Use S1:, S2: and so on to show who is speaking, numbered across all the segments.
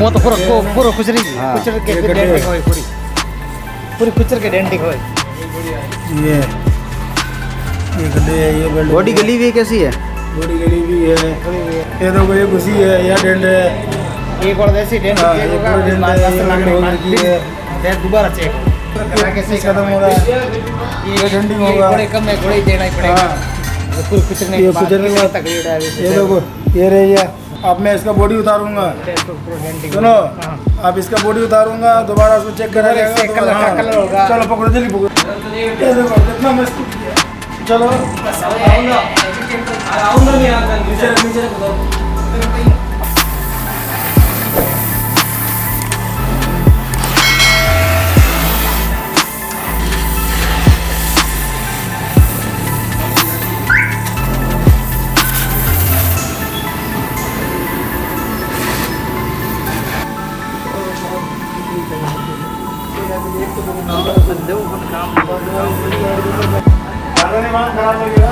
S1: वो तो पूरा कुचरी के डेंटिंग होई पूरी कुचर के डेंटिंग होई।
S2: ये गड्ढे है, ये बेल्ट
S3: बॉडी गली हुई कैसी है?
S2: बॉडी गली भी है, ये तो ये घुसी है, यह डेंट है,
S1: एक और ऐसी डेंट चेक होगा, फिर दोबारा चेक
S2: कैसे खत्म हो रहा है, ये डेंटिंग होगा,
S1: थोड़े कम में थोड़ा ही देना ही पड़ेगा। पूरी कुचरने के बाद तकलीफ है।
S2: ये देखो ये रही है। अब मैं इसका बॉडी उतारूंगा, सुनो, अब इसका बॉडी उतारूंगा, दोबारा उसको चेक करा जाएगा,
S1: कलर होगा।
S2: चलो पकड़ो जल्दी पकड़ो, ये देखो कितना मस्त, चलो खराब हो गया।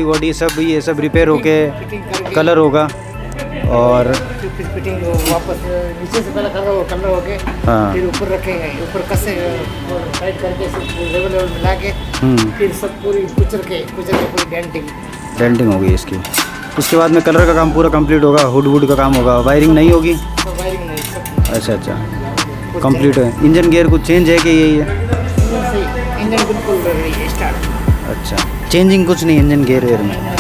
S3: बॉडी सब ये सब रिपेयर होके कलर होगा और
S1: फिटिंग वापस नीचे से पहले कलर होके फिर ऊपर रखेंगे, ऊपर कसे टाइट करके सब लेवल मिला के फिर सब पूरी कुचर के पूरी डेंटिंग
S3: होगी इसकी। उसके बाद में कलर का काम पूरा कंप्लीट होगा, हुड का काम होगा, वायरिंग नहीं होगी।
S1: वायरिंग नहीं सब
S3: अच्छा कंप्लीट है। इंजन गियर कुछ चेंज है कि यही है?
S1: इंजन बिल्कुल स्टार्ट।
S3: अच्छा चेंजिंग कुछ नहीं इंजन गियर में?